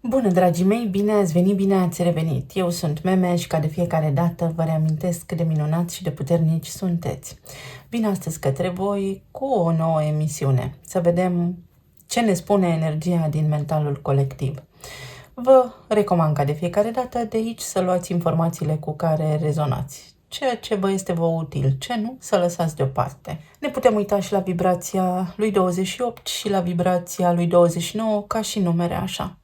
Bună, dragii mei! Bine ați venit, bine ați revenit! Eu sunt Meme și ca de fiecare dată vă reamintesc cât de minunați și de puternici sunteți. Vin astăzi către voi cu o nouă emisiune, să vedem ce ne spune energia din mentalul colectiv. Vă recomand ca de fiecare dată de aici să luați informațiile cu care rezonați. Ceea ce vă este vouă util, ce nu, să lăsați deoparte. Ne putem uita și la vibrația lui 28 și la vibrația lui 29 ca și numere așa.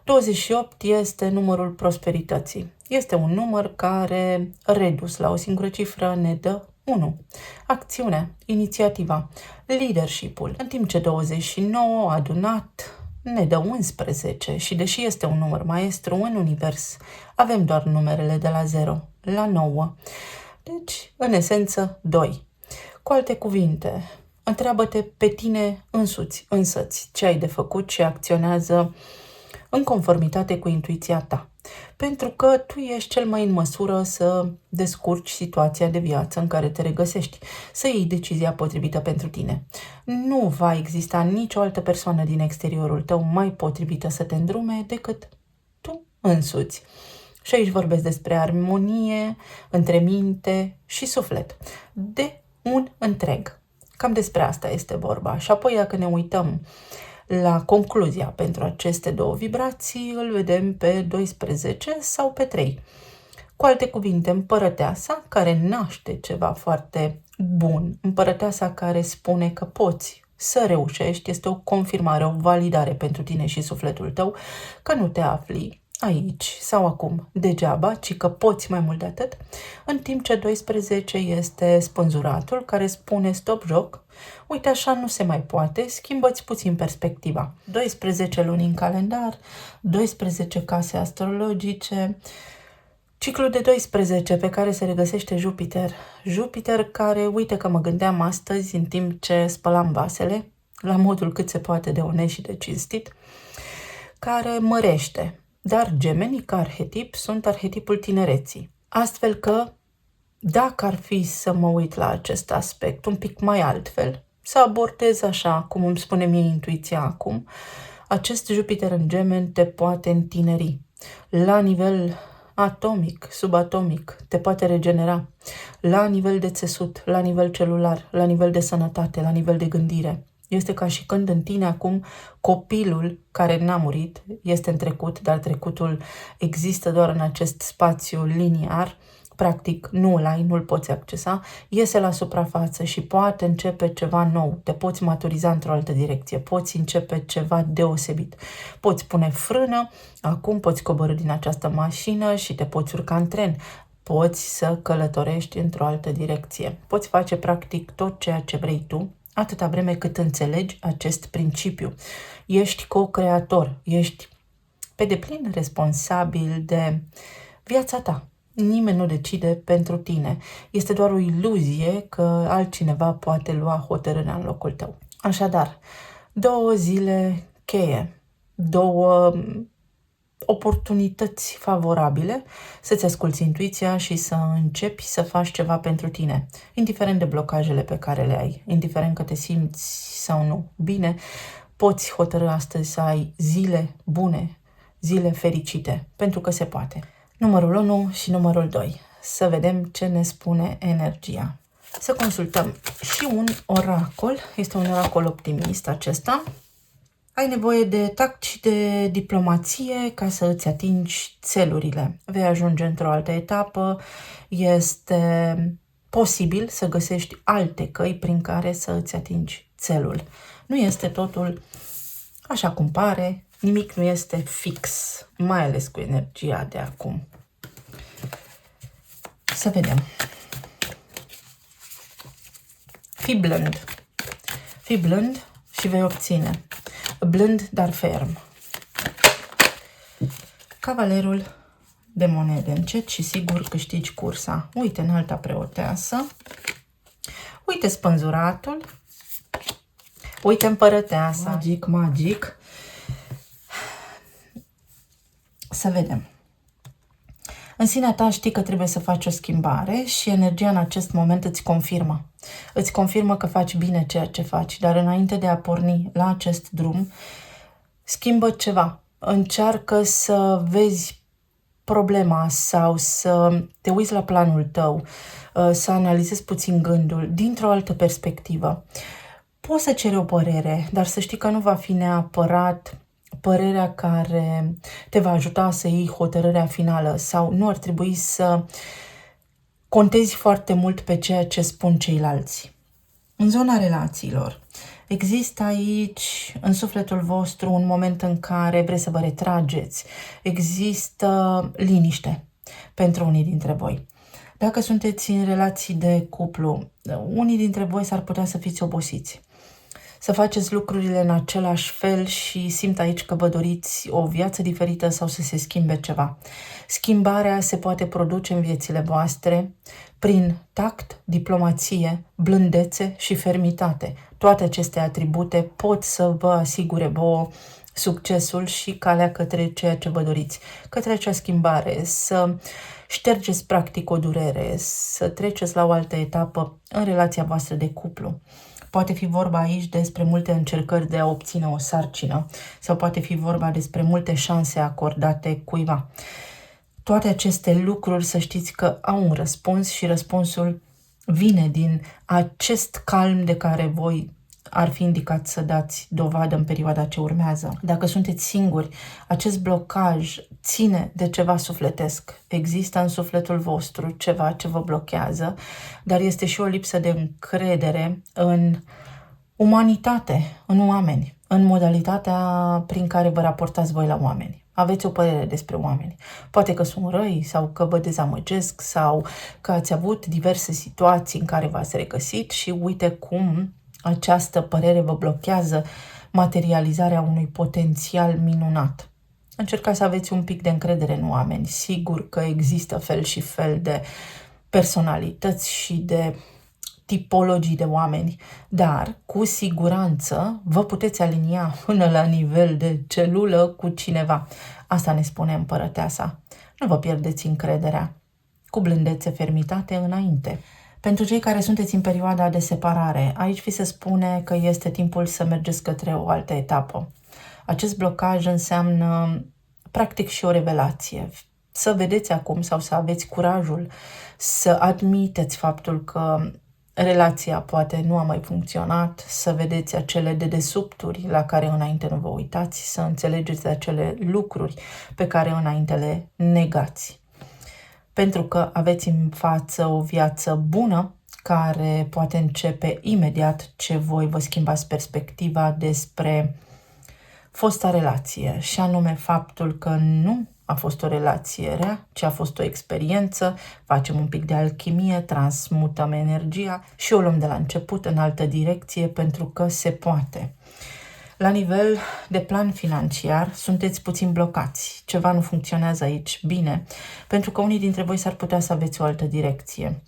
28 este numărul prosperității. Este un număr care, redus la o singură cifră, ne dă 1. Acțiunea, inițiativa, leadership-ul. În timp ce 29 adunat ne dă 11 și deși este un număr maestru în univers, avem doar numerele de la 0 la 9. Deci, în esență, 2. Cu alte cuvinte, întreabă-te pe tine însăți ce ai de făcut și acționează în conformitate cu intuiția ta. Pentru că tu ești cel mai în măsură să descurci situația de viață în care te regăsești, să iei decizia potrivită pentru tine. Nu va exista nicio altă persoană din exteriorul tău mai potrivită să te îndrume decât tu însuți. Și aici vorbesc despre armonie între minte și suflet, de un întreg. Cam despre asta este vorba. Și apoi dacă ne uităm la concluzia pentru aceste două vibrații, îl vedem pe 12 sau pe 3. Cu alte cuvinte, împărăteasa care naște ceva foarte bun, împărăteasa care spune că poți să reușești, este o confirmare, o validare pentru tine și sufletul tău că nu te afli aici sau acum degeaba, ci că poți mai mult de atât, în timp ce 12 este spânzuratul care spune stop joc, uite așa nu se mai poate, schimbă-ți puțin perspectiva. 12 luni în calendar, 12 case astrologice, ciclul de 12 pe care se regăsește Jupiter. Jupiter care, uite că mă gândeam astăzi în timp ce spălam vasele, la modul cât se poate de onest și de cinstit, care mărește. Dar gemenii ca arhetip sunt arhetipul tinereții. Astfel că, dacă ar fi să mă uit la acest aspect un pic mai altfel, să abordez așa, cum îmi spune mie intuiția acum, acest Jupiter în Gemeni te poate întineri. La nivel atomic, subatomic, te poate regenera. La nivel de țesut, la nivel celular, la nivel de sănătate, la nivel de gândire. Este ca și când în tine acum copilul care n-a murit, este în trecut, dar trecutul există doar în acest spațiu liniar, practic nu îl ai, nu îl poți accesa, iese la suprafață și poate începe ceva nou, te poți maturiza într-o altă direcție, poți începe ceva deosebit. Poți pune frână, acum poți coborî din această mașină și te poți urca în tren. Poți să călătorești într-o altă direcție. Poți face practic tot ceea ce vrei tu, atâta vreme cât înțelegi acest principiu. Ești co-creator, ești pe deplin responsabil de viața ta. Nimeni nu decide pentru tine. Este doar o iluzie că altcineva poate lua hotărârea în locul tău. Așadar, 2 zile cheie, 2 oportunități favorabile să-ți asculți intuiția și să începi să faci ceva pentru tine, indiferent de blocajele pe care le ai, indiferent că te simți sau nu bine, poți hotărâ astăzi să ai zile bune, zile fericite, pentru că se poate. Numărul 1 și numărul 2. Să vedem ce ne spune energia. Să consultăm și un oracol. Este un oracol optimist acesta. Ai nevoie de tact și de diplomație ca să îți atingi țelurile. Vei ajunge într-o altă etapă. Este posibil să găsești alte căi prin care să îți atingi țelul. Nu este totul așa cum pare, nimic nu este fix, mai ales cu energia de acum. Să vedem. Fii blând. Fii blând și vei obține. Blând, dar ferm. Cavalerul de monede. Încet și sigur câștigi cursa. Uite înalta preoteasă. Uite spânzuratul. Uite împărăteasa. Magic, magic. Să vedem. În sinea ta știi că trebuie să faci o schimbare și energia în acest moment îți confirmă. Îți confirmă că faci bine ceea ce faci, dar înainte de a porni la acest drum, schimbă ceva Încearcă să vezi problema sau să te uiți la planul tău, să analizezi puțin gândul dintr-o altă perspectivă. Poți să ceri o părere, dar să știi că nu va fi neapărat părerea care te va ajuta să iei hotărârea finală sau nu ar trebui să contezi foarte mult pe ceea ce spun ceilalți. În zona relațiilor, există aici, în sufletul vostru, un moment în care vreți să vă retrageți. Există liniște pentru unii dintre voi. Dacă sunteți în relații de cuplu, unii dintre voi s-ar putea să fiți obosiți. Să faceți lucrurile în același fel și simt aici că vă doriți o viață diferită sau să se schimbe ceva. Schimbarea se poate produce în viețile voastre prin tact, diplomație, blândețe și fermitate. Toate aceste atribute pot să vă asigure vouă succesul și calea către ceea ce vă doriți, către acea schimbare, să ștergeți practic o durere, să treceți la o altă etapă în relația voastră de cuplu. Poate fi vorba aici despre multe încercări de a obține o sarcină sau poate fi vorba despre multe șanse acordate cuiva. Toate aceste lucruri să știți că au un răspuns și răspunsul vine din acest calm de care voi ar fi indicat să dați dovadă în perioada ce urmează. Dacă sunteți singuri, acest blocaj ține de ceva sufletesc. Există în sufletul vostru ceva ce vă blochează, dar este și o lipsă de încredere în umanitate, în oameni, în modalitatea prin care vă raportați voi la oameni. Aveți o părere despre oameni. Poate că sunt răi sau că vă dezamăgesc sau că ați avut diverse situații în care v-ați regăsit și uite cum această părere vă blochează materializarea unui potențial minunat. Încercați să aveți un pic de încredere în oameni. Sigur că există fel și fel de personalități și de tipologii de oameni, dar cu siguranță vă puteți alinia până la nivel de celulă cu cineva. Asta ne spune împărăteasa. Nu vă pierdeți încrederea. Cu blândețe, fermitate înainte. Pentru cei care sunteți în perioada de separare, aici vi se spune că este timpul să mergeți către o altă etapă. Acest blocaj înseamnă practic și o revelație. Să vedeți acum sau să aveți curajul să admiteți faptul că relația poate nu a mai funcționat, să vedeți acele dedesubturi la care înainte nu vă uitați, să înțelegeți acele lucruri pe care înainte le negați. Pentru că aveți în față o viață bună care poate începe imediat ce voi vă schimbați perspectiva despre fosta relație și anume faptul că nu a fost o relație rea, ci a fost o experiență, facem un pic de alchimie, transmutăm energia și o luăm de la început în altă direcție pentru că se poate. La nivel de plan financiar, sunteți puțin blocați. Ceva nu funcționează aici bine, pentru că unii dintre voi s-ar putea să aveți o altă direcție.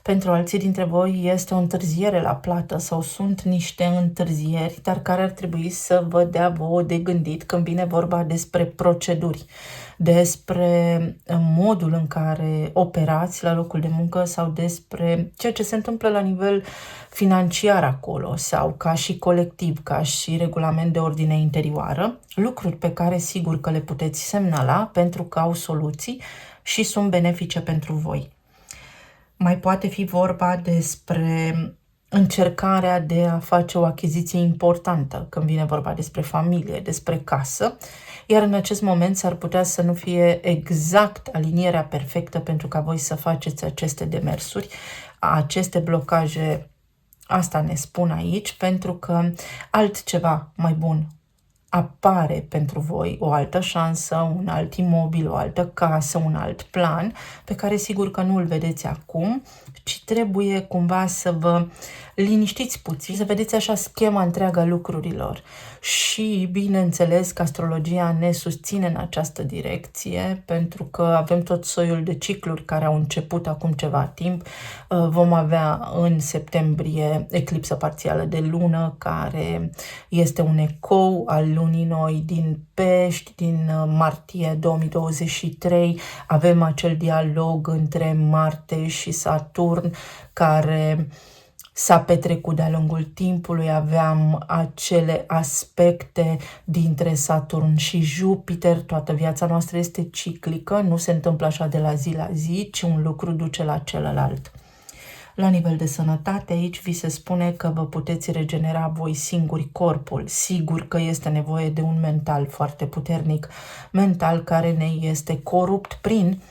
Pentru alții dintre voi este o întârziere la plată sau sunt niște întârzieri, dar care ar trebui să vă dea vouă de gândit când vine vorba despre proceduri, despre modul în care operați la locul de muncă sau despre ceea ce se întâmplă la nivel financiar acolo sau ca și colectiv, ca și regulament de ordine interioară, lucruri pe care sigur că le puteți semnala pentru că au soluții și sunt benefice pentru voi. Mai poate fi vorba despre încercarea de a face o achiziție importantă când vine vorba despre familie, despre casă, iar în acest moment s-ar putea să nu fie exact alinierea perfectă pentru ca voi să faceți aceste demersuri, aceste blocaje, asta ne spun aici, pentru că altceva mai bun apare pentru voi, o altă șansă, un alt imobil, o altă casă, un alt plan, pe care sigur că nu îl vedeți acum, ci trebuie cumva să vă liniștiți puțin, să vedeți așa schema întreagă a lucrurilor. Și bineînțeles că astrologia ne susține în această direcție, pentru că avem tot soiul de cicluri care au început acum ceva timp. Vom avea în septembrie eclipsă parțială de lună, care este un ecou al lunii noi din Pești, din martie 2023. Avem acel dialog între Marte și Saturn, care s-a petrecut de-a lungul timpului, aveam acele aspecte dintre Saturn și Jupiter, toată viața noastră este ciclică, nu se întâmplă așa de la zi la zi, ci un lucru duce la celălalt. La nivel de sănătate, aici vi se spune că vă puteți regenera voi singuri corpul. Sigur că este nevoie de un mental foarte puternic, mental care ne este corupt prin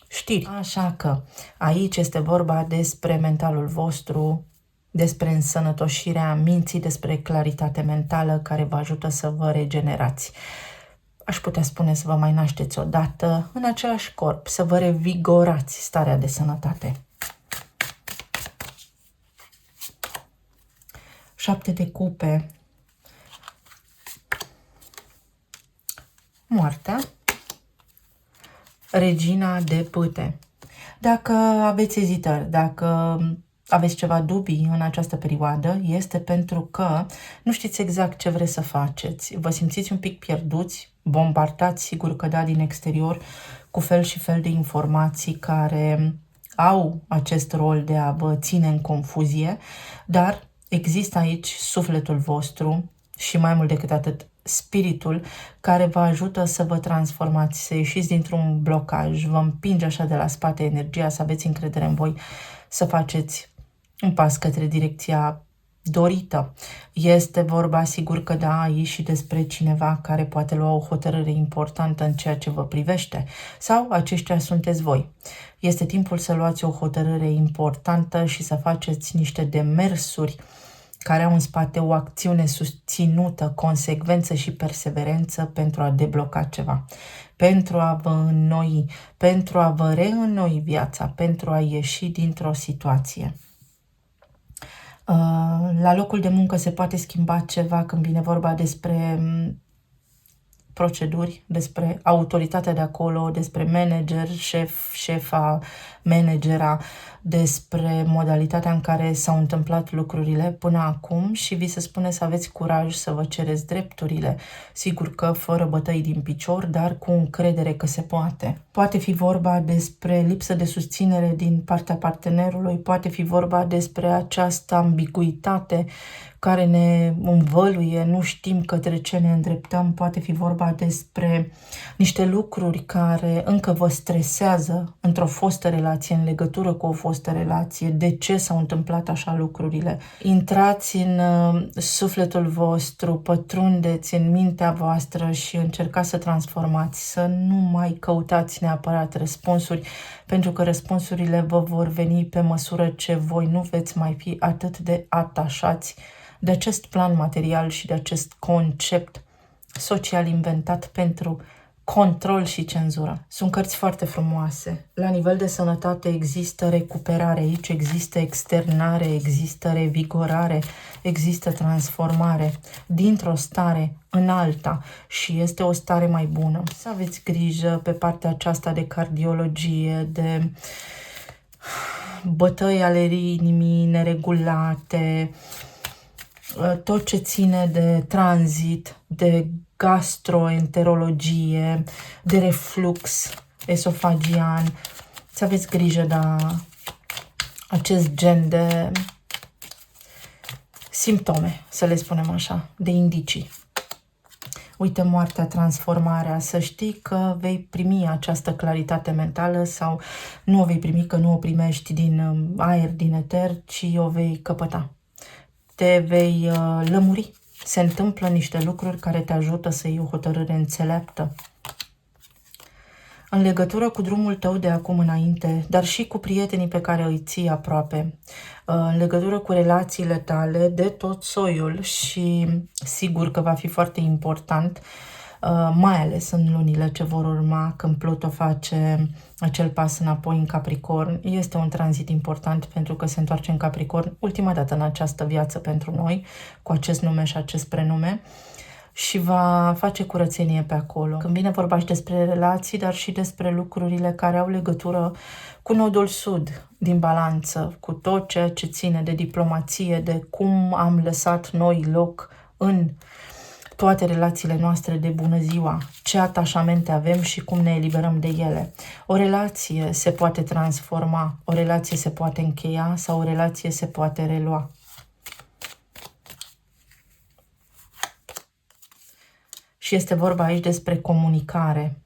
știri. Așa că aici este vorba despre mentalul vostru, despre însănătoșirea minții, despre claritate mentală care vă ajută să vă regenerați. Aș putea spune să vă mai nașteți odată în același corp, să vă revigorați starea de sănătate. 7 de cupe, moartea, regina de pâte. Dacă aveți ezitări, dacă aveți ceva dubii în această perioadă, este pentru că nu știți exact ce vreți să faceți. Vă simțiți un pic pierduți, bombardați, sigur că da, din exterior, cu fel și fel de informații care au acest rol de a vă ține în confuzie, dar există aici sufletul vostru și mai mult decât atât spiritul care vă ajută să vă transformați, să ieșiți dintr-un blocaj, vă împinge așa de la spate energia, să aveți încredere în voi, să faceți un pas către direcția dorită. Este vorba, sigur că da, aici și despre cineva care poate lua o hotărâre importantă în ceea ce vă privește, sau aceștia sunteți voi. Este timpul să luați o hotărâre importantă și să faceți niște demersuri care au în spate o acțiune susținută, consecvență și perseverență pentru a debloca ceva, pentru a vă înnoi, pentru a vă reînnoi viața, pentru a ieși dintr-o situație. La locul de muncă se poate schimba ceva când vine vorba despre proceduri, despre autoritatea de acolo, despre manager, șef, șefa, managera, despre modalitatea în care s-au întâmplat lucrurile până acum și vi se spune să aveți curaj să vă cereți drepturile. Sigur că fără bătăi din picior, dar cu încredere că se poate. Poate fi vorba despre lipsă de susținere din partea partenerului, poate fi vorba despre această ambiguitate care ne învăluie, nu știm către ce ne îndreptăm, poate fi vorba despre niște lucruri care încă vă stresează într-o fostă relație, în legătură cu o fostă relație, de ce s-au întâmplat așa lucrurile. Intrați în sufletul vostru, pătrundeți în mintea voastră și încercați să transformați, să nu mai căutați neapărat răspunsuri, pentru că răspunsurile vă vor veni pe măsură ce voi nu veți mai fi atât de atașați de acest plan material și de acest concept social inventat pentru control și cenzură. Sunt cărți foarte frumoase. La nivel de sănătate există recuperare aici, există externare, există revigorare, există transformare dintr-o stare în alta și este o stare mai bună. Să aveți grijă pe partea aceasta de cardiologie, de bătăi ale inimii neregulate, tot ce ține de tranzit, de gastroenterologie, de reflux esofagian. Să aveți grijă de acest gen de simptome, să le spunem așa, de indicii. Uite, moartea, transformarea, să știi că vei primi această claritate mentală sau nu o vei primi, că nu o primești din aer, din eter, ci o vei căpăta. Te vei lămuri. Se întâmplă niște lucruri care te ajută să iei o hotărâre înțeleaptă în legătură cu drumul tău de acum înainte, dar și cu prietenii pe care îi ții aproape, în legătură cu relațiile tale de tot soiul și sigur că va fi foarte important, mai ales în lunile ce vor urma, când Pluto face acel pas înapoi în Capricorn. Este un tranzit important pentru că se întoarce în Capricorn ultima dată în această viață pentru noi, cu acest nume și acest prenume, și va face curățenie pe acolo. Când vine vorba și despre relații, dar și despre lucrurile care au legătură cu nodul sud din balanță, cu tot ceea ce ține de diplomație, de cum am lăsat noi loc în toate relațiile noastre de bună ziua, ce atașamente avem și cum ne eliberăm de ele. O relație se poate transforma, o relație se poate încheia sau o relație se poate relua. Și este vorba aici despre comunicare.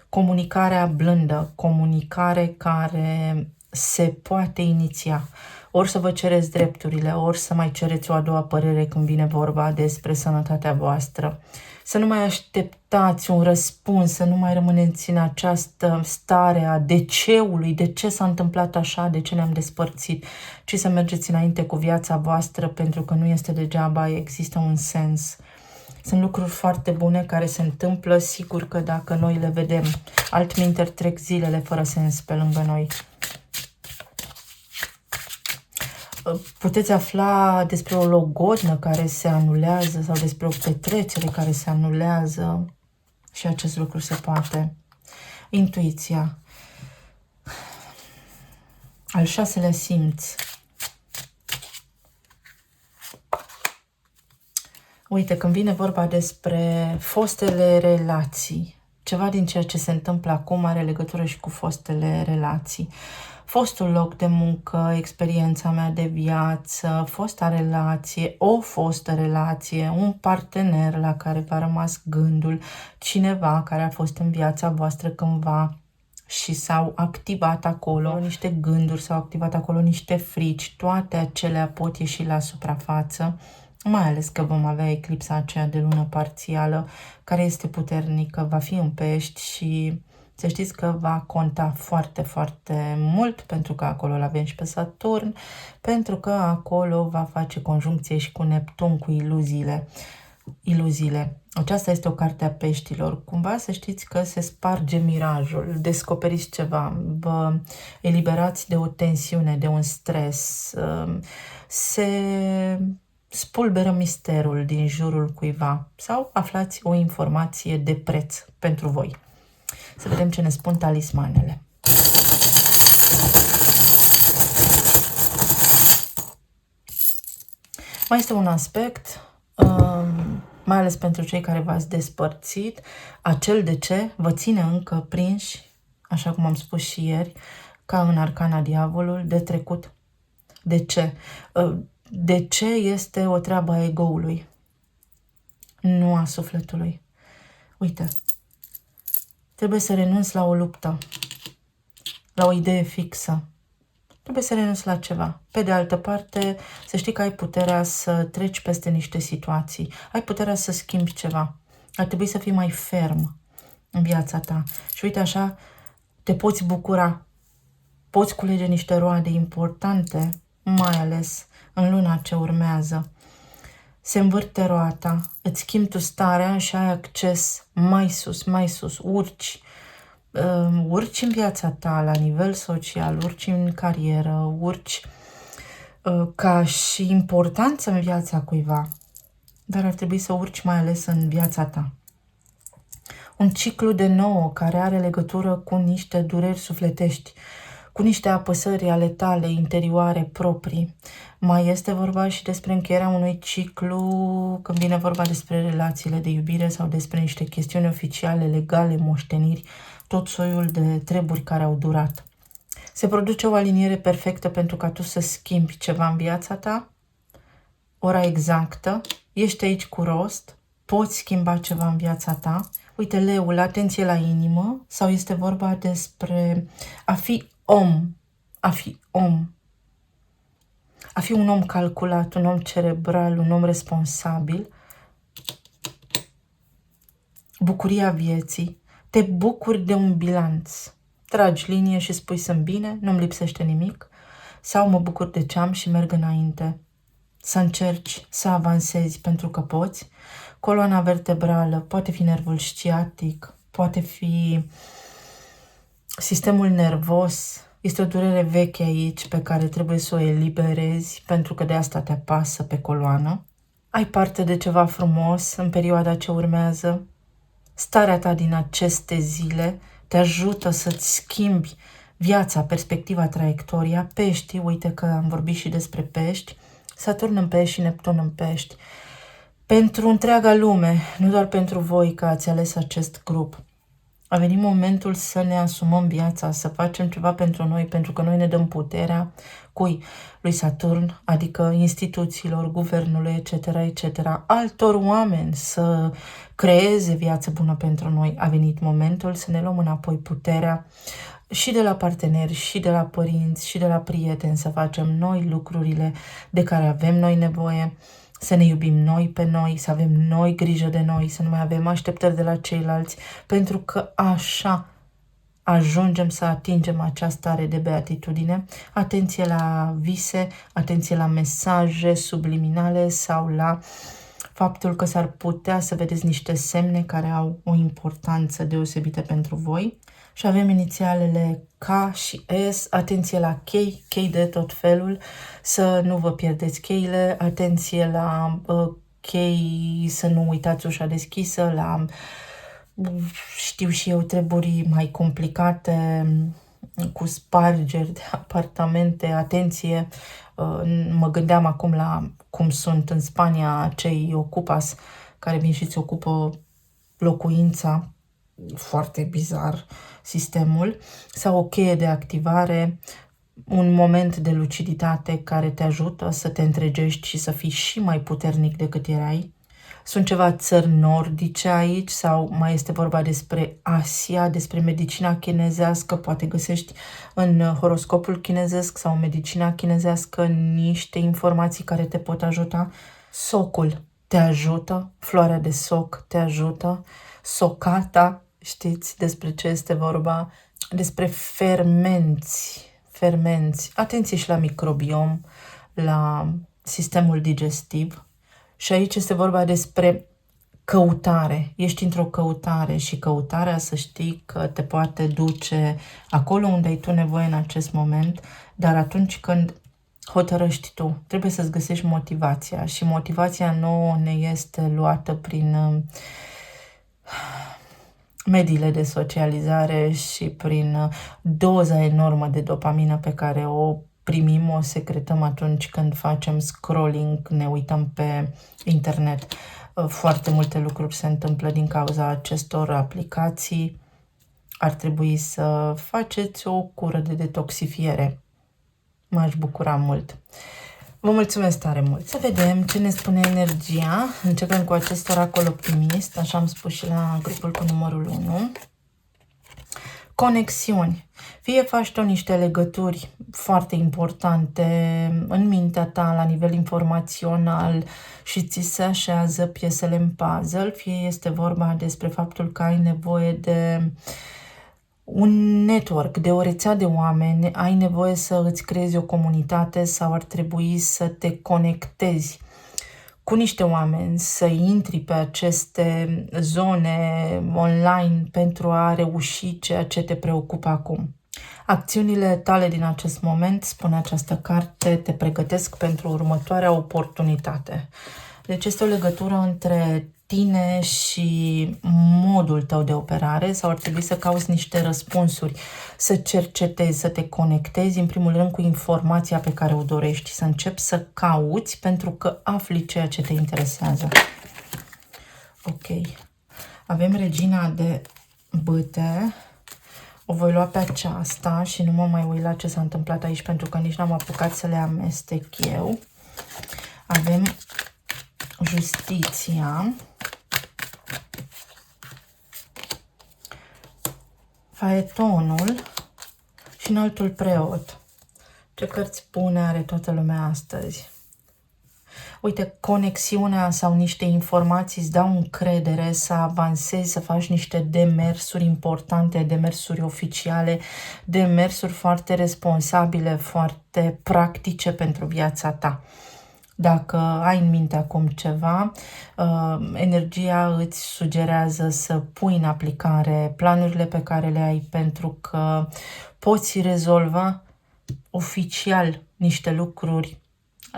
Comunicarea blândă, comunicare care se poate iniția. Ori să vă cereți drepturile, ori să mai cereți o a doua părere când vine vorba despre sănătatea voastră. Să nu mai așteptați un răspuns, să nu mai rămâneți în această stare a de ceului, de ce s-a întâmplat așa, de ce ne-am despărțit, ci să mergeți înainte cu viața voastră, pentru că nu este degeaba, există un sens. Sunt lucruri foarte bune care se întâmplă, sigur că dacă noi le vedem. Altminteri trec zilele fără sens pe lângă noi. Puteți afla despre o logodnă care se anulează sau despre o petrecere care se anulează și acest lucru se poate. Intuiția. Al 6-lea simț. Uite, când vine vorba despre fostele relații, ceva din ceea ce se întâmplă acum are legătură și cu fostele relații. Fostul loc de muncă, experiența mea de viață, fosta relație, o fostă relație, un partener la care v-a rămas gândul, cineva care a fost în viața voastră cândva și s-au activat acolo niște gânduri, s-au activat acolo niște frici, toate acelea pot ieși la suprafață, mai ales că vom avea eclipsa aceea de lună parțială, care este puternică, va fi în Pești și să știți că va conta foarte, foarte mult, pentru că acolo l-avem și pe Saturn, pentru că acolo va face conjuncție și cu Neptun, cu iluziile. Aceasta este o carte a Peștilor. Cumva să știți că se sparge mirajul, descoperiți ceva, vă eliberați de o tensiune, de un stres, se spulberă misterul din jurul cuiva sau aflați o informație de preț pentru voi. Să vedem ce ne spun talismanele. Mai este un aspect, mai ales pentru cei care v-ați despărțit, acel de ce vă ține încă prinși, așa cum am spus și ieri, ca în Arcana Diavolul, de trecut. De ce? De ce este o treabă a ego-ului, nu a sufletului. Uite, trebuie să renunți la o luptă, la o idee fixă. Trebuie să renunți la ceva. Pe de altă parte, să știi că ai puterea să treci peste niște situații. Ai puterea să schimbi ceva. Ar trebui să fii mai ferm în viața ta. Și uite așa, te poți bucura. Poți culege niște roade importante, mai ales în luna ce urmează. Se învârte roata, îți schimbi tu starea și ai acces mai sus, urci în viața ta la nivel social, urci în carieră, urci ca și importanță în viața cuiva, dar ar trebui să urci mai ales în viața ta. Un ciclu de nouă care are legătură cu niște dureri sufletești, cu niște apăsări ale tale interioare proprii. Mai este vorba și despre încheierea unui ciclu când vine vorba despre relațiile de iubire sau despre niște chestiuni oficiale, legale, moșteniri, tot soiul de treburi care au durat. Se produce o aliniere perfectă pentru ca tu să schimbi ceva în viața ta, ora exactă, ești aici cu rost, poți schimba ceva în viața ta. Uite, leul, atenție la inimă, sau este vorba despre a fi om, a fi om. A fi un om calculat, un om cerebral, un om responsabil. Bucuria vieții. Te bucuri de un bilanț. Tragi linie și spui sunt bine, nu-mi lipsește nimic. Sau mă bucur de ce am și merg înainte. Să încerci să avansezi pentru că poți. Coloana vertebrală poate fi nervul sciatic, poate fi sistemul nervos. Este o durere veche aici pe care trebuie să o eliberezi, pentru că de asta te apasă pe coloană. Ai parte de ceva frumos în perioada ce urmează. Starea ta din aceste zile te ajută să-ți schimbi viața, perspectiva, traiectoria. Pești, uite că am vorbit și despre Pești. Saturn în Pești și Neptun în Pești. pentru întreaga lume, nu doar pentru voi că ați ales acest grup. A venit momentul să ne asumăm viața, să facem ceva pentru noi, pentru că noi ne dăm puterea cui? Lui Saturn, adică instituțiilor, guvernului, etc., etc., altor oameni să creeze viață bună pentru noi. A venit momentul să ne luăm înapoi puterea și de la parteneri, și de la părinți, și de la prieteni, să facem noi lucrurile de care avem noi nevoie, să ne iubim noi pe noi, să avem noi grijă de noi, să nu mai avem așteptări de la ceilalți, pentru că așa ajungem să atingem această stare de beatitudine. Atenție la vise, atenție la mesaje subliminale sau la faptul că s-ar putea să vedeți niște semne care au o importanță deosebită pentru voi. Și avem inițialele K și S, atenție la chei, chei de tot felul, să nu vă pierdeți cheile, atenție la chei, să nu uitați ușa deschisă, la, știu și eu, treburi mai complicate, cu spargeri de apartamente, atenție, mă gândeam acum la cum sunt în Spania cei ocupas, care vin și îți ocupă locuința, foarte bizar sistemul, sau o cheie de activare, un moment de luciditate care te ajută să te întregești și să fii și mai puternic decât erai. Sunt ceva țări nordice aici sau mai este vorba despre Asia, despre medicina chinezească, poate găsești în horoscopul chinezesc sau medicina chinezească niște informații care te pot ajuta. Socul te ajută, floarea de soc te ajută, socata, știți despre ce este vorba, despre fermenți. Atenție și la microbiom, la sistemul digestiv. Și aici este vorba despre căutare. Ești într-o căutare și căutarea, să știi că te poate duce acolo unde ai tu nevoie în acest moment, dar atunci când hotărăști tu, trebuie să-ți găsești motivația și motivația nu ne este luată prin mediile de socializare și prin doza enormă de dopamină pe care o primim, o secretăm atunci când facem scrolling, ne uităm pe internet. Foarte multe lucruri se întâmplă din cauza acestor aplicații. Ar trebui să faceți o cură de detoxifiere. M-aș bucura mult. Vă mulțumesc tare mult. Să vedem ce ne spune energia. Începem cu acest oracol optimist, așa am spus și la grupul cu numărul 1. Conexiuni. Fie faci tu niște legături foarte importante în mintea ta la nivel informațional și ți se așează piesele în puzzle, fie este vorba despre faptul că ai nevoie de un network, de o rețea de oameni, ai nevoie să îți creezi o comunitate sau ar trebui să te conectezi cu niște oameni, să intri pe aceste zone online pentru a reuși ceea ce te preocupă acum. Acțiunile tale din acest moment, spune această carte, te pregătesc pentru următoarea oportunitate. Deci este o legătură între tine și modul tău de operare sau ar trebui să cauți niște răspunsuri, să cercetezi, să te conectezi în primul rând cu informația pe care o dorești, să începi să cauți pentru că afli ceea ce te interesează. Ok. Avem regina de bâte. O voi lua pe aceasta și nu mă mai uit la ce s-a întâmplat aici pentru că nici n-am apucat să le amestec eu. Avem justiția. Faetonul și înaltul preot. Ce cărți bune are toată lumea astăzi. Uite, conexiunea sau niște informații îți dau încredere să avansezi, să faci niște demersuri importante, demersuri oficiale, demersuri foarte responsabile, foarte practice pentru viața ta. Dacă ai în minte acum ceva, energia îți sugerează să pui în aplicare planurile pe care le ai pentru că poți rezolva oficial niște lucruri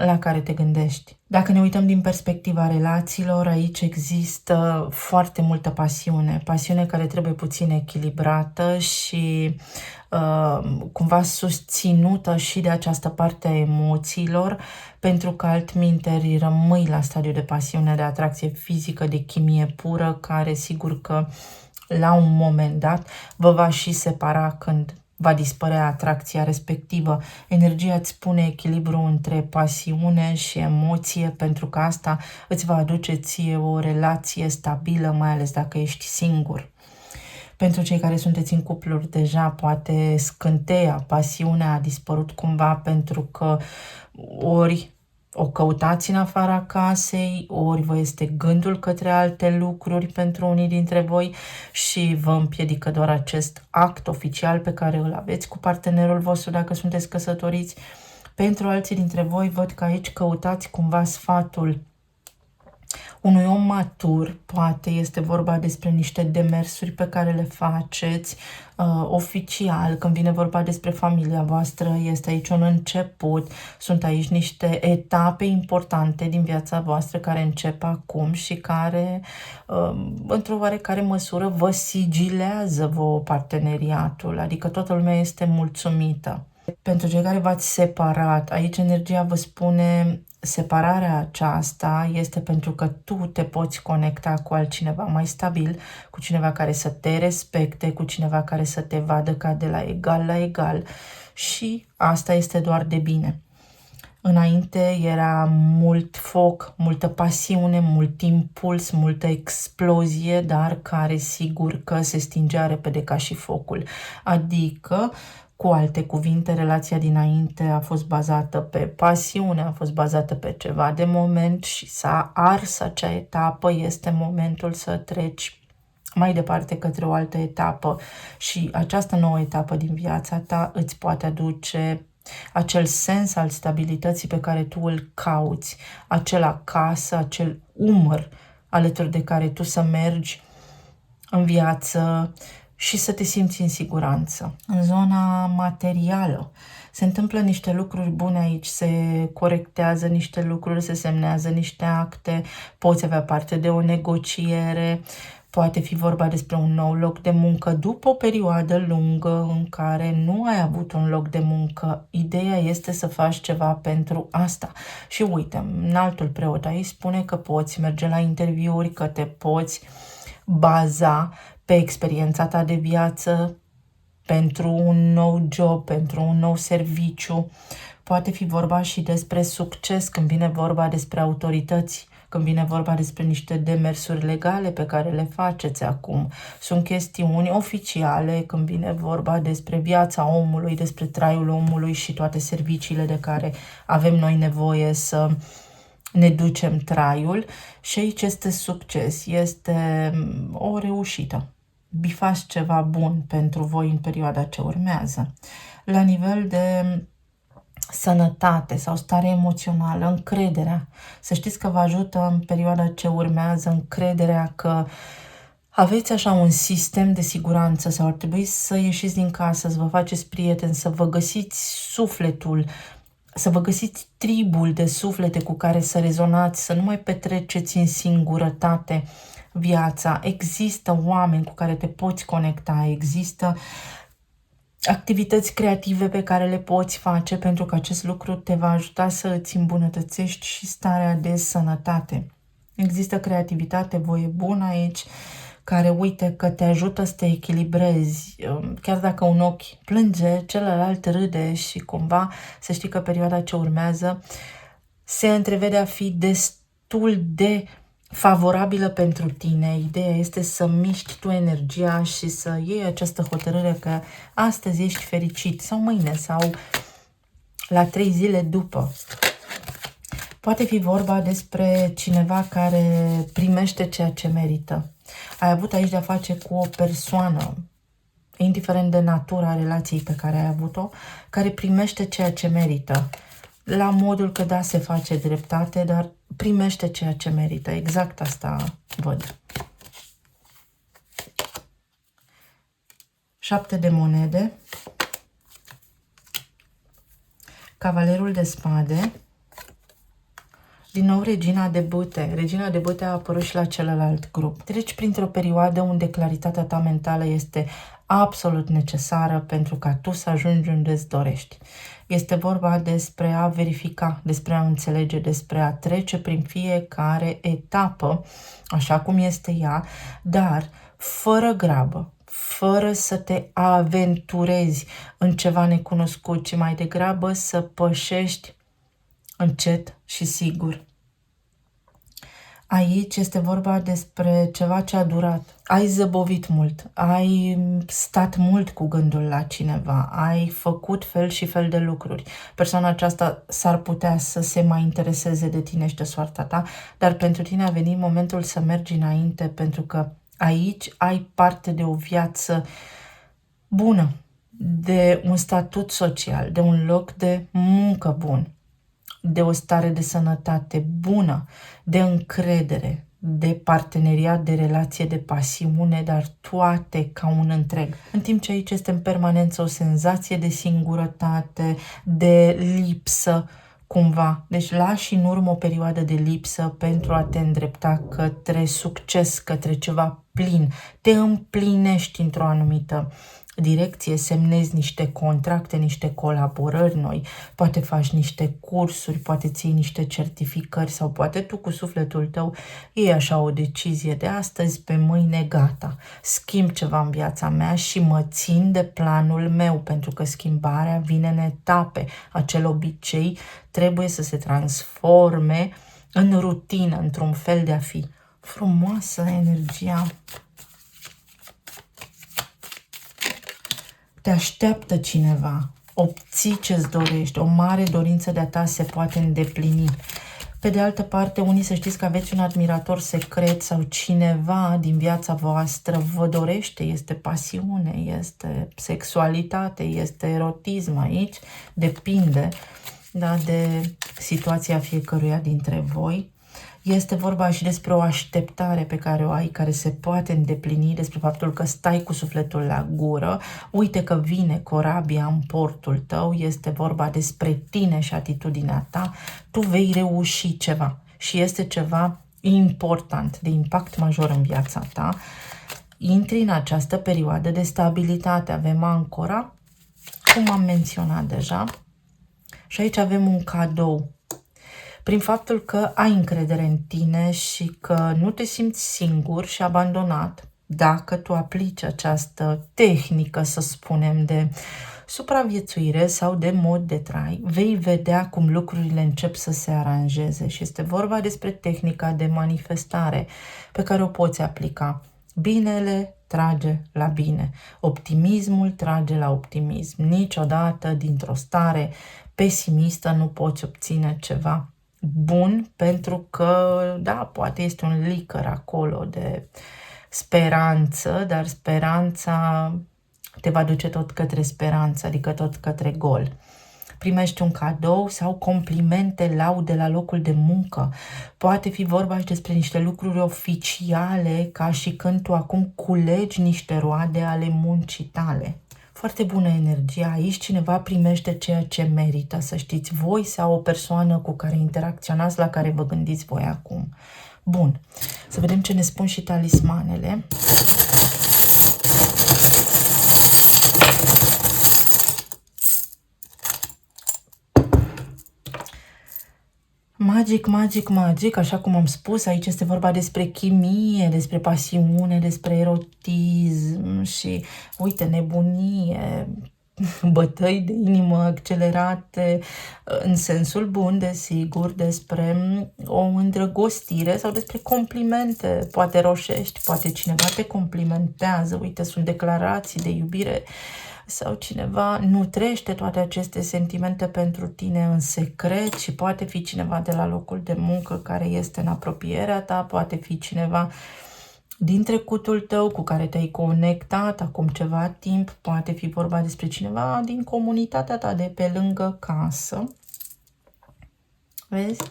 la care te gândești. Dacă ne uităm din perspectiva relațiilor, aici există foarte multă pasiune. Pasiune care trebuie puțin echilibrată și cumva susținută și de această parte a emoțiilor, pentru că altminteri rămâi la stadiul de pasiune, de atracție fizică, de chimie pură, care sigur că la un moment dat vă va și separa când va dispărea atracția respectivă. Energia îți spune echilibru între pasiune și emoție, pentru că asta îți va aduce ție o relație stabilă, mai ales dacă ești singur. Pentru cei care sunteți în cupluri deja, poate scânteia, pasiunea a dispărut cumva pentru că ori o căutați în afara casei, ori vă este gândul către alte lucruri pentru unii dintre voi și vă împiedică doar acest act oficial pe care îl aveți cu partenerul vostru dacă sunteți căsătoriți. Pentru alții dintre voi văd că aici căutați cumva sfatul unui om matur, poate este vorba despre niște demersuri pe care le faceți oficial, când vine vorba despre familia voastră, este aici un început, sunt aici niște etape importante din viața voastră care încep acum și care, într-o oarecare măsură, vă sigilează vouă parteneriatul, adică toată lumea este mulțumită. Pentru cei care v-ați separat, aici energia vă spune separarea aceasta este pentru că tu te poți conecta cu altcineva mai stabil, cu cineva care să te respecte, cu cineva care să te vadă ca de la egal la egal și asta este doar de bine. Înainte era mult foc, multă pasiune, mult impuls, multă explozie, dar care sigur că se stingea repede ca și focul. Adică, cu alte cuvinte, relația dinainte a fost bazată pe pasiune, a fost bazată pe ceva de moment și s-a ars acea etapă, este momentul să treci mai departe către o altă etapă și această nouă etapă din viața ta îți poate aduce acel sens al stabilității pe care tu îl cauți, acel acasă, acel umăr alături de care tu să mergi în viață și să te simți în siguranță. În zona materială se întâmplă niște lucruri bune aici, se corectează niște lucruri, se semnează niște acte, poți avea parte de o negociere, poate fi vorba despre un nou loc de muncă după o perioadă lungă în care nu ai avut un loc de muncă. Ideea este să faci ceva pentru asta. Și uite, înaltul preot aici spune că poți merge la interviuri, că te poți baza pe experiența ta de viață pentru un nou job, pentru un nou serviciu. Poate fi vorba și despre succes când vine vorba despre autorități, când vine vorba despre niște demersuri legale pe care le faceți acum. Sunt chestiuni oficiale când vine vorba despre viața omului, despre traiul omului și toate serviciile de care avem noi nevoie să ne ducem traiul. Și aici este succes, este o reușită. Bifați ceva bun pentru voi în perioada ce urmează. La nivel de sănătate sau stare emoțională, încrederea. Să știți că vă ajută în perioada ce urmează încrederea că aveți așa un sistem de siguranță sau ar trebui să ieșiți din casă, să vă faceți prieteni, să vă găsiți sufletul, să vă găsiți tribul de suflete cu care să rezonați, să nu mai petreceți în singurătate viața. Există oameni cu care te poți conecta, există activități creative pe care le poți face pentru că acest lucru te va ajuta să îți îmbunătățești și starea de sănătate. Există creativitate, voie bună aici, care uite că te ajută să te echilibrezi. Chiar dacă un ochi plânge, celălalt râde și cumva să știi că perioada ce urmează se întrevede a fi destul de favorabilă pentru tine. Ideea este să miști tu energia și să iei această hotărâre că astăzi ești fericit sau mâine sau la 3 zile după. Poate fi vorba despre cineva care primește ceea ce merită. Ai avut aici de-a face cu o persoană, indiferent de natura relației pe care ai avut-o, care primește ceea ce merită. La modul că da, se face dreptate, dar primește ceea ce merită. Exact asta văd. 7 de monede. Cavalerul de spade. Din nou, regina de bâte. Regina de bâte a apărut și la celălalt grup. Treci printr-o perioadă unde claritatea ta mentală este absolut necesară pentru ca tu să ajungi unde îți dorești. Este vorba despre a verifica, despre a înțelege, despre a trece prin fiecare etapă, așa cum este ea, dar fără grabă, fără să te aventurezi în ceva necunoscut, ci mai degrabă să pășești încet și sigur. Aici este vorba despre ceva ce a durat. Ai zăbovit mult, ai stat mult cu gândul la cineva, ai făcut fel și fel de lucruri. Persoana aceasta s-ar putea să se mai intereseze de tine și de soarta ta, dar pentru tine a venit momentul să mergi înainte, pentru că aici ai parte de o viață bună, de un statut social, de un loc de muncă bun, de o stare de sănătate bună, de încredere, de parteneriat, de relație, de pasiune, dar toate ca un întreg. În timp ce aici este în permanență o senzație de singurătate, de lipsă, cumva. Deci lași în urmă o perioadă de lipsă pentru a te îndrepta către succes, către ceva plin. Te împlinești într-o anumită direcție, semnezi niște contracte, niște colaborări noi, poate faci niște cursuri, poate ții niște certificări sau poate tu cu sufletul tău iei așa o decizie de astăzi pe mâine, gata, schimb ceva în viața mea și mă țin de planul meu, pentru că schimbarea vine în etape. Acel obicei trebuie să se transforme în rutină, într-un fel de a fi. Frumoasă energia. Te așteaptă cineva, obții ce-ți dorești, o mare dorință de-a ta se poate îndeplini. Pe de altă parte, unii să știți că aveți un admirator secret sau cineva din viața voastră vă dorește, este pasiune, este sexualitate, este erotism aici, depinde, da, de situația fiecăruia dintre voi. Este vorba și despre o așteptare pe care o ai, care se poate îndeplini, despre faptul că stai cu sufletul la gură, uite că vine corabia în portul tău, este vorba despre tine și atitudinea ta, tu vei reuși ceva și este ceva important, de impact major în viața ta. Intri în această perioadă de stabilitate, avem ancora, cum am menționat deja, și aici avem un cadou. Prin faptul că ai încredere în tine și că nu te simți singur și abandonat, dacă tu aplici această tehnică, să spunem, de supraviețuire sau de mod de trai, vei vedea cum lucrurile încep să se aranjeze și este vorba despre tehnica de manifestare pe care o poți aplica. Binele trage la bine, optimismul trage la optimism. Niciodată dintr-o stare pesimistă nu poți obține ceva bun, pentru că, da, poate este un licăr acolo de speranță, dar speranța te va duce tot către speranță, adică tot către gol. Primești un cadou sau complimente, laude la locul de muncă. Poate fi vorba și despre niște lucruri oficiale, ca și când tu acum culegi niște roade ale muncii tale. Foarte bună energie aici, cineva primește ceea ce merită, să știți, voi sau o persoană cu care interacționați, la care vă gândiți voi acum. Bun, să vedem ce ne spun și talismanele. Magic, magic, magic, așa cum am spus, aici este vorba despre chimie, despre pasiune, despre erotism și, uite, nebunie, bătăi de inimă accelerate, în sensul bun, desigur, despre o îndrăgostire sau despre complimente, poate roșești, poate cineva te complimentează, uite, sunt declarații de iubire, sau cineva nutrește toate aceste sentimente pentru tine în secret și poate fi cineva de la locul de muncă care este în apropierea ta, poate fi cineva din trecutul tău cu care te-ai conectat acum ceva timp, poate fi vorba despre cineva din comunitatea ta de pe lângă casă. Vezi?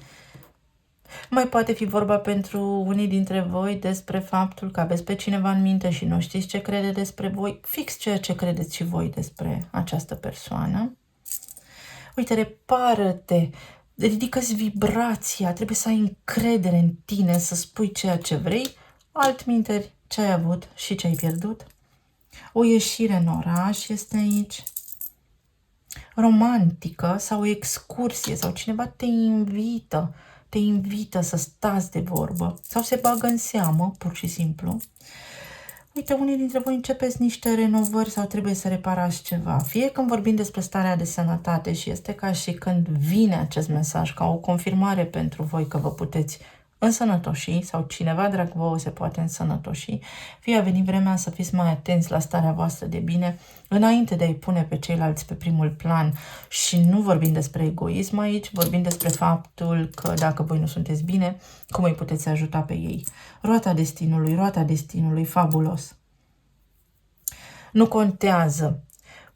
Mai poate fi vorba pentru unii dintre voi despre faptul că aveți pe cineva în minte și nu știți ce crede despre voi, fix ceea ce credeți și voi despre această persoană. Uite, repară-te ridică-ți vibrația, trebuie să ai încredere în tine, să spui ceea ce vrei, altminteri ce ai avut și ce ai pierdut. O ieșire în oraș este aici, romantică sau o excursie sau cineva te invită să stați de vorbă sau se bagă în seamă, pur și simplu. Uite, unii dintre voi începeți niște renovări sau trebuie să reparați ceva. Fie când vorbim despre starea de sănătate și este ca și când vine acest mesaj ca o confirmare pentru voi că vă puteți însănătoși sau cineva drag vouă se poate însănătoși, fie a venit vremea să fiți mai atenți la starea voastră de bine înainte de a-i pune pe ceilalți pe primul plan. Și nu vorbim despre egoism aici, vorbim despre faptul că dacă voi nu sunteți bine, cum îi puteți ajuta pe ei. Roata destinului, fabulos. Nu contează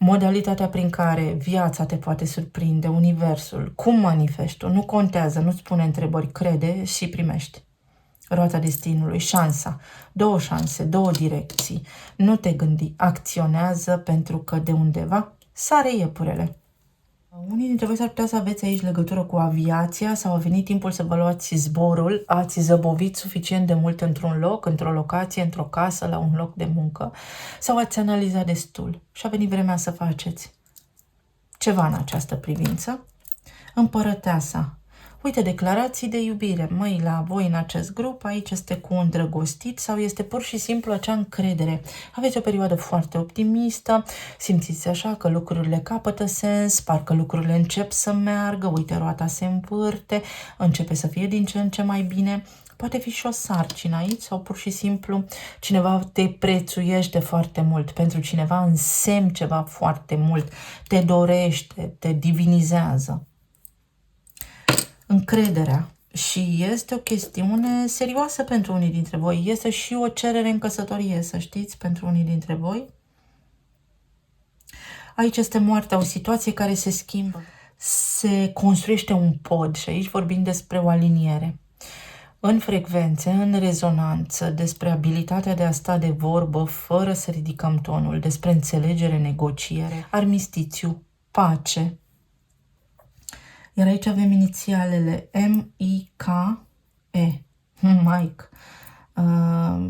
modalitatea prin care viața te poate surprinde, universul, cum manifesti, nu contează, nu-ți pune întrebări, crede și primești. Roata destinului, șansa, două șanse, două direcții. Nu te gândi, acționează pentru că de undeva sare iepurele. Unii dintre voi s-ar putea să aveți aici legătură cu aviația sau a venit timpul să vă luați zborul, ați zăbovit suficient de mult într-un loc, într-o locație, într-o casă, la un loc de muncă sau ați analizat destul și a venit vremea să faceți ceva în această privință. Împărăteasa. Uite, declarații de iubire. Măi, la voi în acest grup, aici este cu îndrăgostit sau este pur și simplu acea încredere. Aveți o perioadă foarte optimistă, simțiți așa că lucrurile capătă sens, parcă lucrurile încep să meargă, uite, roata se învârte, începe să fie din ce în ce mai bine. Poate fi și o sarcină aici sau pur și simplu cineva te prețuiește foarte mult. Pentru cineva însemni ceva foarte mult, te dorește, te divinizează. Încrederea. Și este o chestiune serioasă pentru unii dintre voi. Este și o cerere în căsătorie, să știți, pentru unii dintre voi. Aici este moartea, o situație care se schimbă. Se construiește un pod și aici vorbim despre o aliniere. În frecvențe, în rezonanță, despre abilitatea de a sta de vorbă fără să ridicăm tonul, despre înțelegere, negociere, armistițiu, pace. Iar aici avem inițialele M-I-K-E, Mike.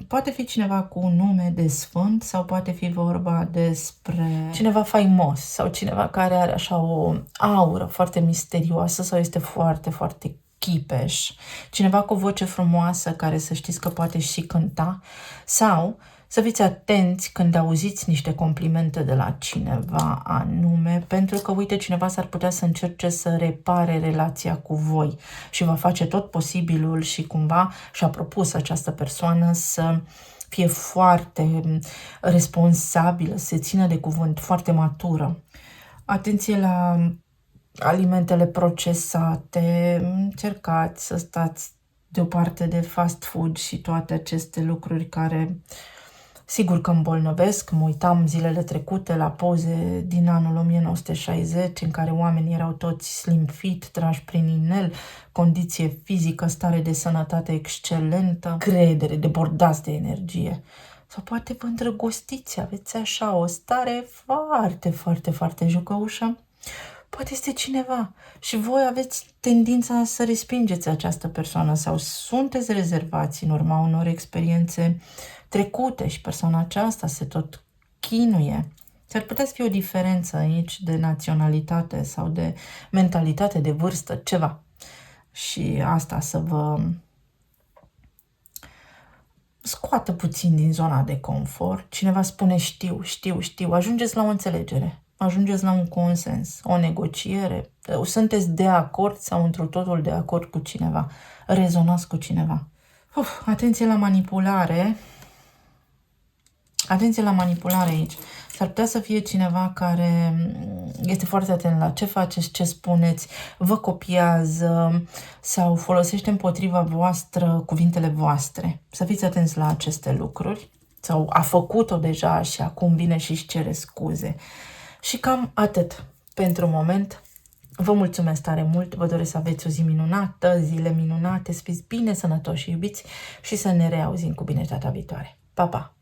Poate fi cineva cu un nume de sfânt sau poate fi vorba despre cineva faimos sau cineva care are așa o aură foarte misterioasă sau este foarte, foarte chipeș. Cineva cu o voce frumoasă care să știți că poate și cânta sau să fiți atenți când auziți niște complimente de la cineva anume, pentru că, uite, cineva s-ar putea să încerce să repare relația cu voi și va face tot posibilul și cumva și-a propus această persoană să fie foarte responsabilă, să se țină de cuvânt, foarte matură. Atenție la alimentele procesate, încercați să stați deoparte de fast food și toate aceste lucruri care sigur că îmbolnăvesc. Mă uitam zilele trecute la poze din anul 1960 în care oamenii erau toți slim fit, trași prin inel, condiție fizică, stare de sănătate excelentă, credere, debordați de energie. Sau poate vă îndrăgostiți, aveți așa o stare foarte, foarte, foarte jucăușă. Poate este cineva și voi aveți tendința să respingeți această persoană sau sunteți rezervați în urma unor experiențe trecute și persoana aceasta se tot chinuie. S-ar putea să fie o diferență aici de naționalitate sau de mentalitate, de vârstă, ceva. Și asta să vă scoată puțin din zona de confort. Cineva spune știu, ajungeți la o înțelegere. Ajungeți la un consens, o negociere, sunteți de acord sau întru totul de acord cu cineva, rezonați cu cineva. Atenție la manipulare. Atenție la manipulare aici. S-ar putea să fie cineva care este foarte atent la ce faceți, ce spuneți, vă copiază sau folosește împotriva voastră cuvintele voastre. Să fiți atenți la aceste lucruri. Sau a făcut-o deja și acum vine și își cere scuze. Și cam atât pentru moment. Vă mulțumesc tare mult, vă doresc să aveți o zi minunată, zile minunate, să fiți bine, sănătoși și iubiți și să ne reauzim cu bine data viitoare. Pa, pa!